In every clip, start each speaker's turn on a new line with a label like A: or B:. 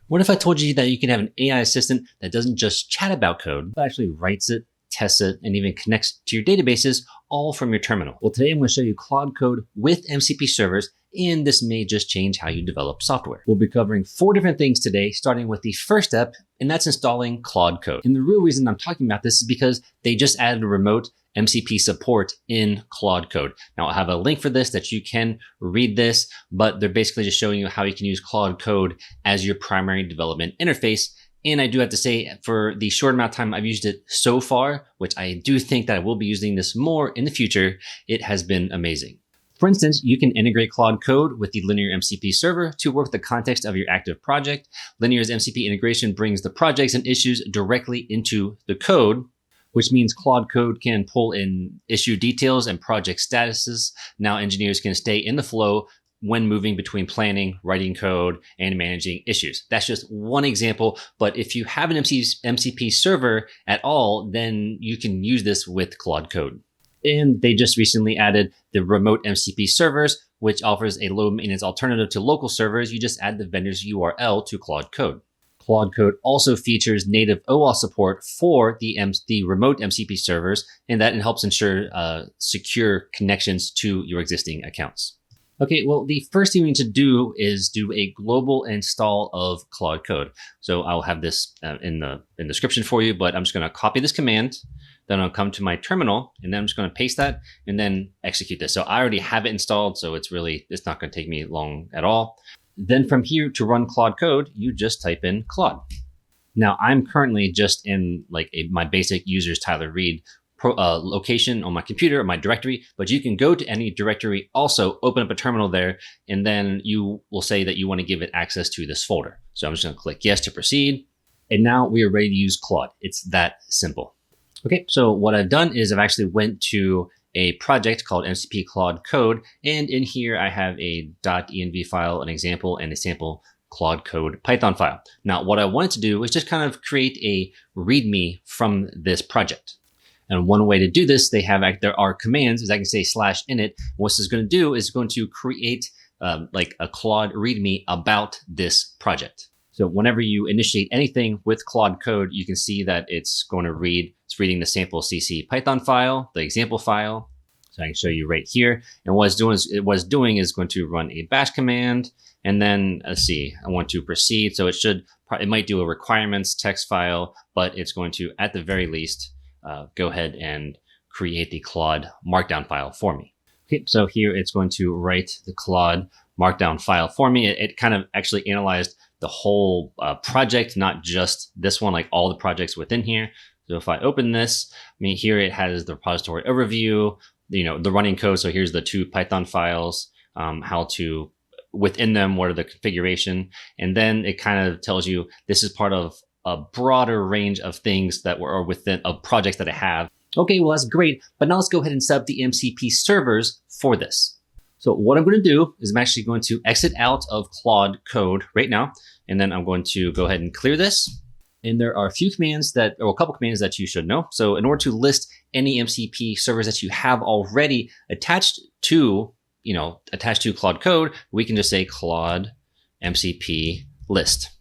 A: What if I told you that you can have an AI assistant that doesn't just chat about code, but actually writes it, tests it, and even connects to your databases all from your terminal? Well, today I'm going to show you Claude Code with MCP servers, and this may just change how you develop software. We'll be covering 4 different things today, starting with the first step, and that's installing Claude Code. And the real reason I'm talking about this is because they just added a remote MCP support in Claude Code. Now, I'll have a link for this that you can read this, but they're basically just showing you how you can use Claude Code as your primary development interface. And I do have to say, for the short amount of time I've used it so far, which I do think that I will be using this more in the future, it has been amazing. For instance, you can integrate Claude Code with the Linear MCP server to work the context of your active project. Linear's MCP integration brings the projects and issues directly into the code, which means Claude Code can pull in issue details and project statuses. Now engineers can stay in the flow when moving between planning, writing code, and managing issues. That's just one example, but if you have an MCP server at all, then you can use this with Claude Code. And they just recently added the remote-MCP servers, which offers a low maintenance alternative to local servers. You just add the vendor's URL to Claude Code. Claude Code also features native OAuth support for the remote MCP servers, and that helps ensure secure connections to your existing accounts. Okay, well, the first thing we need to do is do a global install of Claude Code. So I'll have this in the description for you, but I'm just going to copy this command. Then I'll come to my terminal, and then I'm just going to paste that and then execute this. So I already have it installed, so it's not going to take me long at all. Then from here, to run Claude Code, you just type in Claude. Now I'm currently just in my basic users Tyler Reed location on my computer or my directory, but you can go to any directory, also open up a terminal there, and then you will say that you want to give it access to this folder. So I'm just going to click yes to proceed. And now we are ready to use Claude. It's that simple. Okay, so what I've done is I've actually went to a project called MCP Claude Code, and in here I have a .env file, an example, and a sample Claude Code Python file. Now, what I wanted to do is just kind of create a README from this project. And one way to do this, there are commands, as I can say /init. What this is going to do is going to create a Claude README about this project. So whenever you initiate anything with Claude Code, you can see that it's reading the sample CC Python file, the example file. So I can show you right here. And what it's doing is going to run a bash command. And then let's see, I want to proceed. So it might do a requirements text file, but it's going to, at the very least, go ahead and create the Claude markdown file for me. Okay, so here it's going to write the Claude markdown file for me. It kind of actually analyzed the whole project, not just this one, like all the projects within here. So if I open this, here it has the repository overview, the running code. So here's the 2 Python files, within them, what are the configuration. And then it kind of tells you this is part of a broader range of things that are within projects that I have. Okay, well, that's great. But now let's go ahead and set up the MCP servers for this. So what I'm going to do is I'm actually going to exit out of Claude Code right now. And then I'm going to go ahead and clear this. And there are a couple commands that you should know. So in order to list any MCP servers that you have already attached to Claude Code, we can just say Claude MCP list.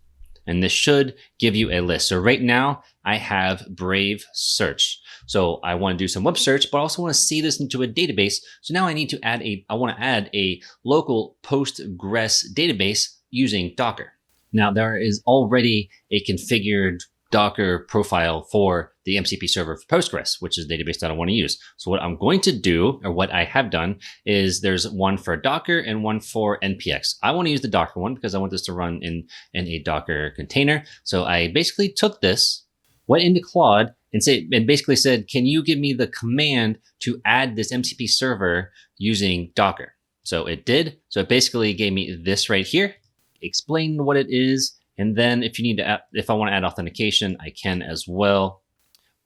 A: And this should give you a list. So right now I have Brave-search. So I want to do some web search, but I also want to see this into a database. So now I want to add a local Postgres database using Docker. Now there is already a configured Docker profile for the MCP server for Postgres, which is a database that I want to use. So what I'm going to do, or what I have done, is there's one for Docker and one for NPX. I want to use the Docker one because I want this to run in a Docker container. So I basically took this, went into Claude, and basically said, can you give me the command to add this MCP server using Docker? So it did. So it basically gave me this right here, explained what it is. And then if I want to add authentication, I can as well.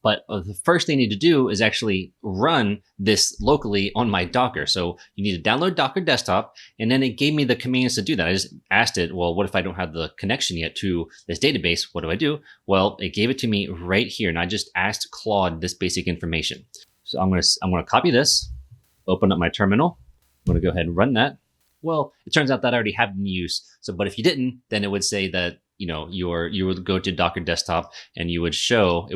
A: But the first thing you need to do is actually run this locally on my Docker. So you need to download Docker Desktop, and then it gave me the commands to do that. I just asked it, well, what if I don't have the connection yet to this database? What do I do? Well, it gave it to me right here, and I just asked Claude this basic information. So I'm going to copy this, open up my terminal. I'm going to go ahead and run that. Well, it turns out that I already have it in use. So, but if you didn't, then it would say that you would go to Docker desktop and it would show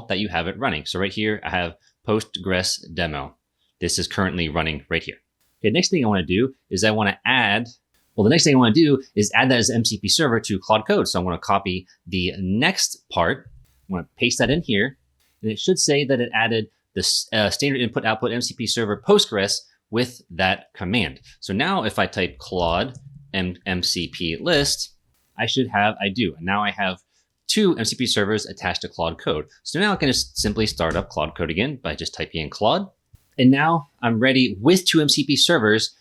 A: that you have it running. So right here, I have Postgres demo. This is currently running right here. Okay, next thing I want to do is the next thing I want to do is add that as an MCP server to Claude Code. So I'm going to copy the next part. I'm going to paste that in here, and it should say that it added the standard input output MCP server Postgres with that command. So now if I type Claude MCP list, I do. And now I have 2 MCP servers attached to Claude Code. So now I can just simply start up Claude Code again by just typing in Claude. And now I'm ready with 2 MCP servers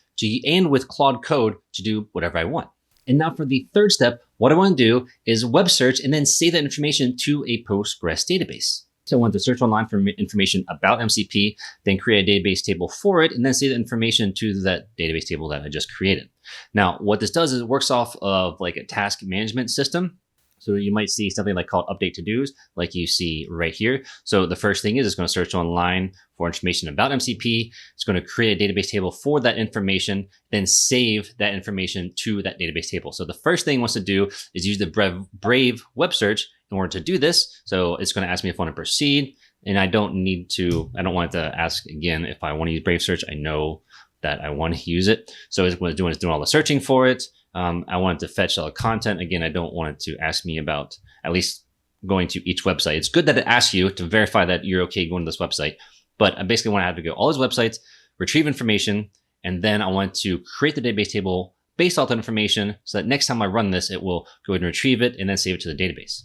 A: and with Claude Code to do whatever I want. And now for the third step, what I want to do is web search and then save that information to a Postgres database. So I want to search online for information about MCP, then create a database table for it, and then save the information to that database table that I just created. Now, what this does is it works off of like a task management system. So you might see something like called update to-dos, like you see right here. So the first thing is it's going to search online for information about MCP. It's going to create a database table for that information, then save that information to that database table. So the first thing it wants to do is use the Brave web search in order to do this. So it's going to ask me if I want to proceed, and I don't want it to ask again if I want to use Brave search. I know that I want to use it. So what it's doing all the searching for it. I want it to fetch all the content. Again, I don't want it to ask me about at least going to each website. It's good that it asks you to verify that you're okay going to this website, but I basically want to have to go all these websites, retrieve information, and then I want to create the database table based off that information so that next time I run this, it will go ahead and retrieve it and then save it to the database.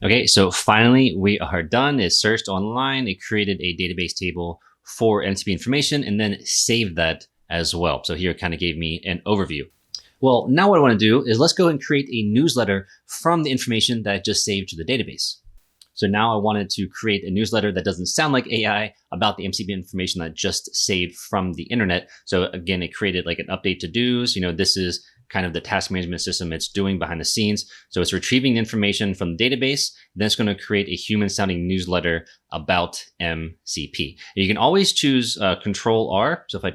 A: Okay, so finally we are done. It searched online. It created a database table for MCP information and then saved that as well. So here it kind of gave me an overview. Well, now what I want to do is let's go and create a newsletter from the information that I just saved to the database. So now I wanted to create a newsletter that doesn't sound like AI about the MCP information that I just saved from the internet. So again, it created like an update to dos. This is kind of the task management system it's doing behind the scenes. So it's retrieving the information from the database. Then it's going to create a human sounding newsletter about MCP. And you can always choose Control R. So if I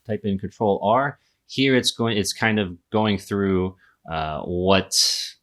A: type in Control R, here it's kind of going through what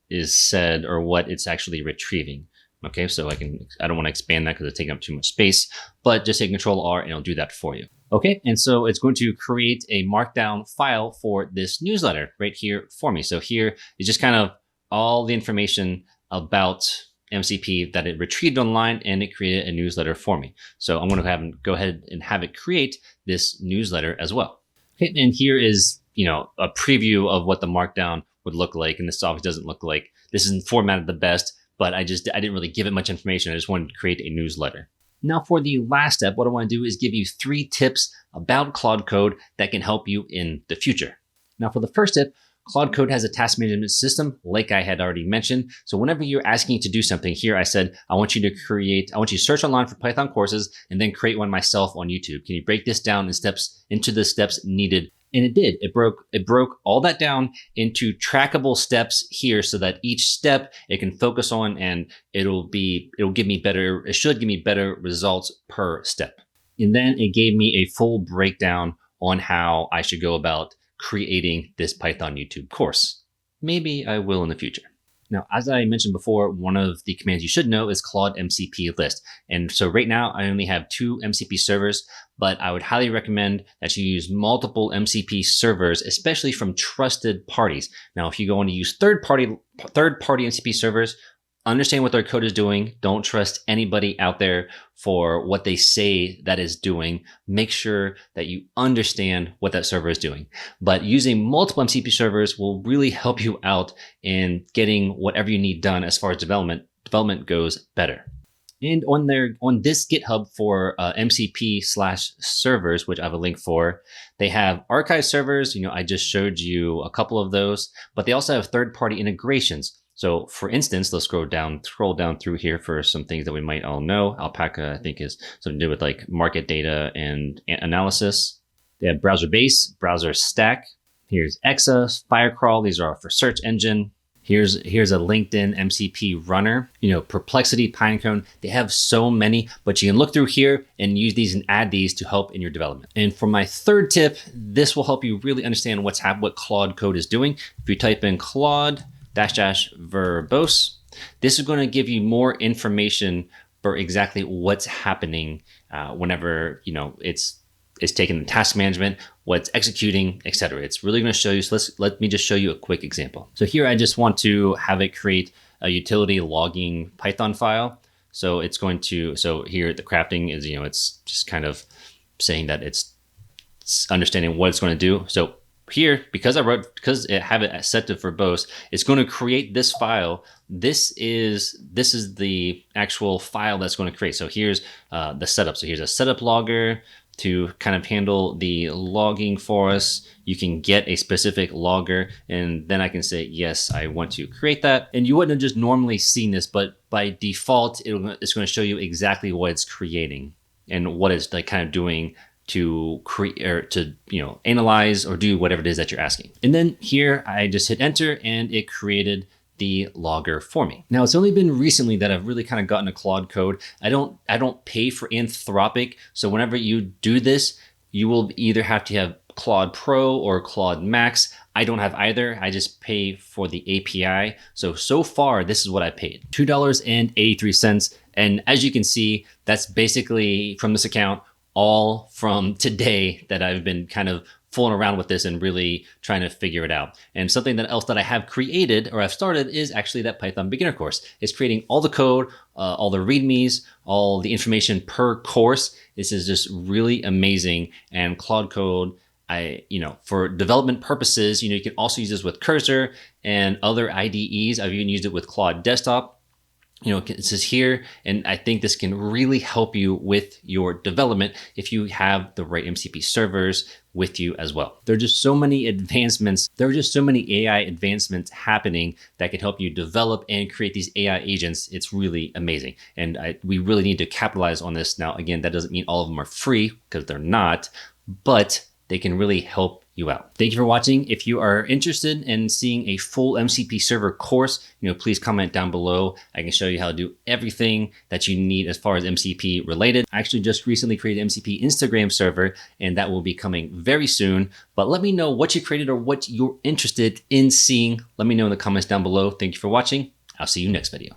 A: is said or what it's actually retrieving. Okay, so I don't want to expand that because it's taking up too much space, but just hit Control R and it'll do that for you. Okay, and so it's going to create a markdown file for this newsletter right here for me. So here is just kind of all the information about MCP that it retrieved online, and it created a newsletter for me. So I'm going to go ahead and have it create this newsletter as well. Okay, and here is a preview of what the markdown would look like, and this obviously doesn't look like this isn't formatted the best, but I didn't really give it much information. I just wanted to create a newsletter. Now for the last step, what I want to do is give you 3 tips about Claude Code that can help you in the future. Now for the first tip, Claude Code has a task management system, like I had already mentioned. So whenever you're asking to do something here, I said, I want you to search online for Python courses and then create one myself on YouTube. Can you break this down into the steps needed? And it did. It broke all that down into trackable steps here so that each step it can focus on, and it should give me better results per step. And then it gave me a full breakdown on how I should go about creating this Python YouTube course. Maybe I will in the future. Now, as I mentioned before, one of the commands you should know is Claude MCP list. And so right now I only have 2 MCP servers, but I would highly recommend that you use multiple MCP servers, especially from trusted parties. Now, if you go on to use third-party MCP servers, understand what their code is doing. Don't trust anybody out there for what they say that is doing. Make sure that you understand what that server is doing. But using multiple MCP servers will really help you out in getting whatever you need done as far as development goes better. And on this GitHub for MCP/servers, which I have a link for, they have archive servers. I just showed you a couple of those, but they also have third-party integrations. So for instance, let's scroll down through here for some things that we might all know. Alpaca, I think, is something to do with like market data and analysis. They have Browser-Base, Browser Stack. Here's Exa, Firecrawl. These are for search engine. Here's a LinkedIn MCP runner. Perplexity, Pinecone. They have so many, but you can look through here and use these and add these to help in your development. And for my third tip, this will help you really understand what Claude Code is doing. If you type in Claude --verbose. This is going to give you more information for exactly what's happening whenever it's taking the task management, what's executing, etc. It's really going to show you. So let me just show you a quick example. So here I just want to have it create a utility logging Python file. So it's going to, so here the crafting is, it's just kind of saying that it's understanding what it's going to do. So here, because I have it set to verbose, it's going to create this file. This is the actual file that's going to create. So here's the setup. So here's a setup logger to kind of handle the logging for us. You can get a specific logger, and then I can say, yes, I want to create that. And you wouldn't have just normally seen this, but by default, it's going to show you exactly what it's creating and what it's like kind of doing to create or to analyze or do whatever it is that you're asking. And then here I just hit enter and it created the logger for me. Now it's only been recently that I've really kind of gotten to Claude Code. I don't pay for Anthropic, so whenever you do this, you will either have to have Claude Pro or Claude Max. I don't have either. I just pay for the API. So far, this is what I paid, $2.83. And as you can see, that's basically from this account all from today that I've been kind of fooling around with this and really trying to figure it out. And something else that I have created or I've started is actually that Python beginner course. It's creating all the code, all the readmes, all the information per course. This is just really amazing. And Claude Code, for development purposes, you can also use this with Cursor and other IDEs. I've even used it with Claude Desktop. It says here, and I think this can really help you with your development if you have the right MCP servers with you as well. There are just so many advancements. There are just so many AI advancements happening that can help you develop and create these AI agents. It's really amazing. And we really need to capitalize on this. Now, again, that doesn't mean all of them are free because they're not, but they can really help you out. Thank you for watching. If you are interested in seeing a full MCP server course, please comment down below. I can show you how to do everything that you need as far as MCP related. I actually just recently created MCP Instagram server, and that will be coming very soon. But let me know what you created or what you're interested in seeing. Let me know in the comments down below. Thank you for watching. I'll see you next video.